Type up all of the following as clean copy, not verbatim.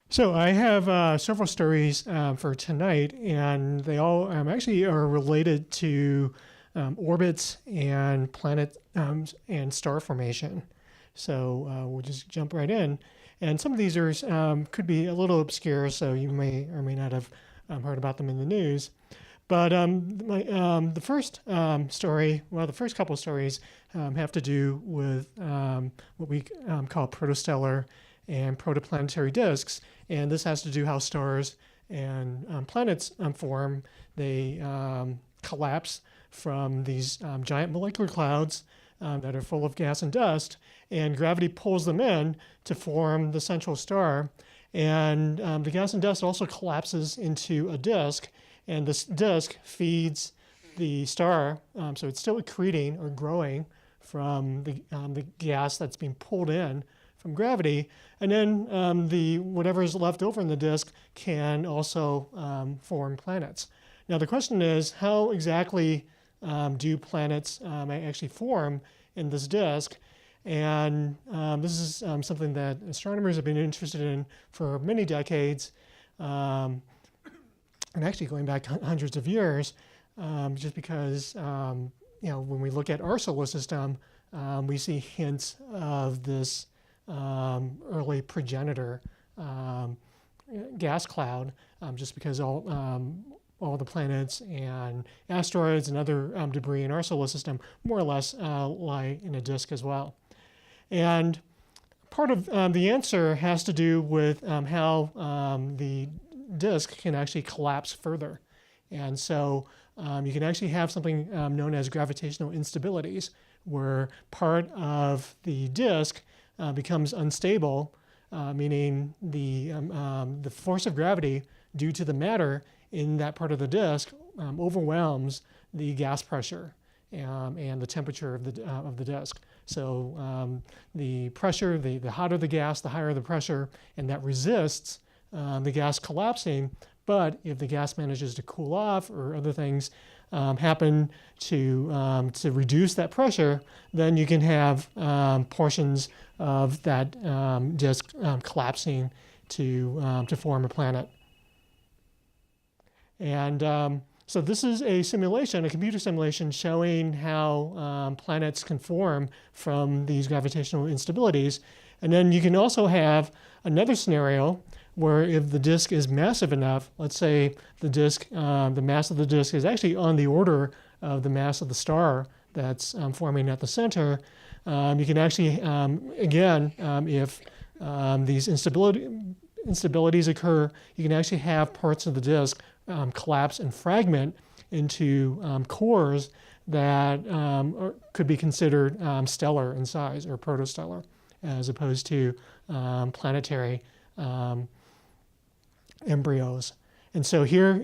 So I have several stories for tonight, and they all actually are related to orbits and planet and star formation. So we'll just jump right in. And some of these are could be a little obscure, so you may or may not have heard about them in the news. But the first story, well, the first couple of stories have to do with what we call protostellar and protoplanetary disks. And this has to do how stars and planets form. They collapse from these giant molecular clouds that are full of gas and dust, and gravity pulls them in to form the central star. And the gas and dust also collapses into a disk, and this disk feeds the star, so it's still accreting or growing from the gas that's being pulled in from gravity, and then the whatever is left over in the disk can also form planets. Now the question is, how exactly do planets actually form in this disk? And this is something that astronomers have been interested in for many decades, and actually going back hundreds of years, just because when we look at our solar system, we see hints of this early progenitor gas cloud, just because all the planets and asteroids and other debris in our solar system more or less lie in a disk as well. And part of the answer has to do with how the disk can actually collapse further. And so you can actually have something known as gravitational instabilities, where part of the disk becomes unstable, meaning the force of gravity due to the matter in that part of the disk overwhelms the gas pressure and the temperature of the disk. So the pressure, the hotter the gas, the higher the pressure, and that resists the gas collapsing. But if the gas manages to cool off or other things happen to reduce that pressure, then you can have portions of that disk collapsing to form a planet. And so this is a simulation, a computer simulation showing how planets can form from these gravitational instabilities. And then you can also have another scenario where if the disk is massive enough, let's say the disk, the mass of the disk is actually on the order of the mass of the star that's forming at the center, you can actually, again, if these instabilities occur, you can actually have parts of the disk collapse and fragment into cores that could be considered stellar in size or protostellar, as opposed to planetary embryos. And so here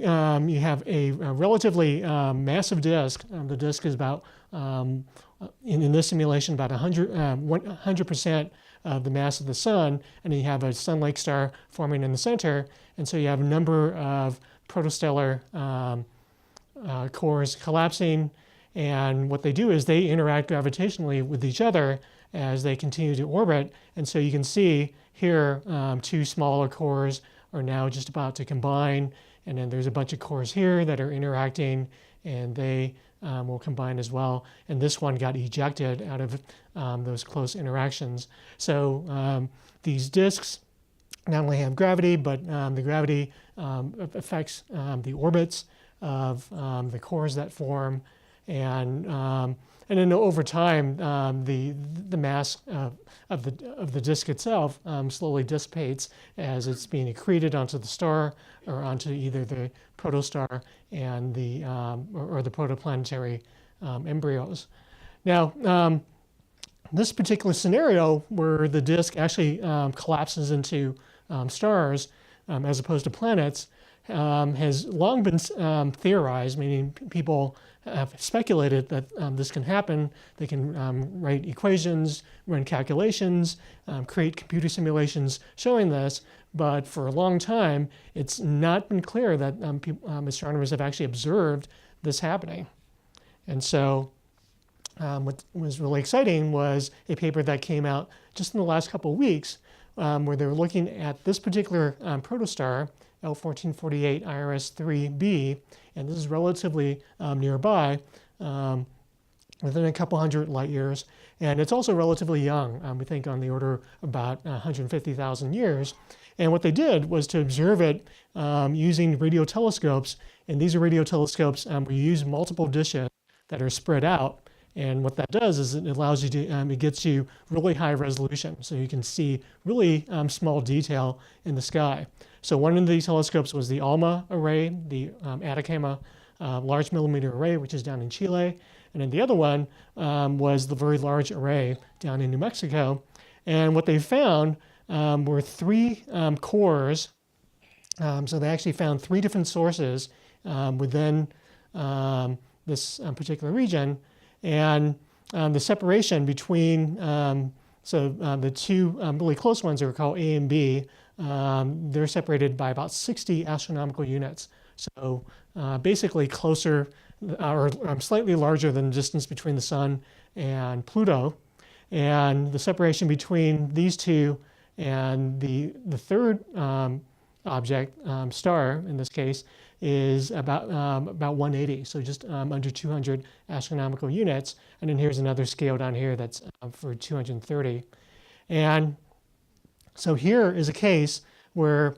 you have a relatively massive disk. The disk is about, in this simulation, about 100% of the mass of the sun, and you have a sun-like star forming in the center. And so you have a number of protostellar cores collapsing, and what they do is they interact gravitationally with each other as they continue to orbit. And so you can see here two smaller cores are now just about to combine, and then there's a bunch of cores here that are interacting, and they will combine as well. And this one got ejected out of those close interactions. So these disks not only have gravity, but the gravity affects the orbits of the cores that form, and then over time, the mass of the disk itself slowly dissipates as it's being accreted onto the star or onto either the protostar and or the protoplanetary embryos. Now, this particular scenario where the disk actually collapses into stars as opposed to planets has long been theorized, meaning people have speculated that this can happen. They can write equations, run calculations, create computer simulations showing this, but for a long time it's not been clear that astronomers have actually observed this happening. And so what was really exciting was a paper that came out just in the last couple of weeks where they were looking at this particular protostar, L1448 IRS-3b, and this is relatively nearby, within a couple hundred light years. And it's also relatively young, we think on the order of about 150,000 years. And what they did was to observe it using radio telescopes. And these are radio telescopes where you use multiple dishes that are spread out. And what that does is it allows you to, it gets you really high resolution. So you can see really small detail in the sky. So one of these telescopes was the ALMA array, the Atacama Large Millimeter Array, which is down in Chile. And then the other one was the Very Large Array down in New Mexico. And what they found were three cores. So they actually found three different sources within this particular region. And the separation between, the two really close ones are called A and B. They're separated by about 60 astronomical units. So basically closer or slightly larger than the distance between the Sun and Pluto. And the separation between these two and the third object, star in this case, is about 180, so just under 200 astronomical units. And then here's another scale down here that's for 230. And so here is a case where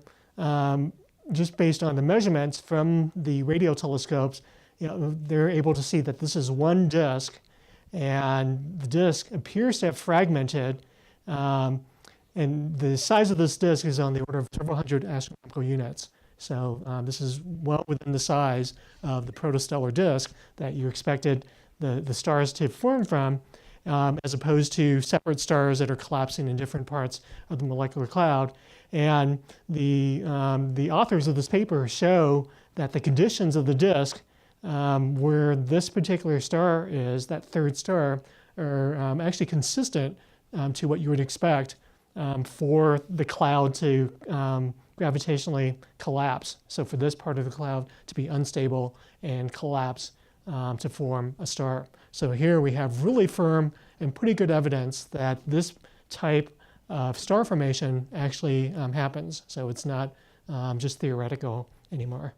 just based on the measurements from the radio telescopes, they're able to see that this is one disk, and the disk appears to have fragmented, and the size of this disk is on the order of several hundred astronomical units. So this is well within the size of the protostellar disk that you expected the stars to form from, as opposed to separate stars that are collapsing in different parts of the molecular cloud. And the authors of this paper show that the conditions of the disk where this particular star is, that third star, are actually consistent to what you would expect for the cloud to gravitationally collapse. So for this part of the cloud to be unstable and collapse to form a star. So here we have really firm and pretty good evidence that this type of star formation actually happens. So it's not just theoretical anymore.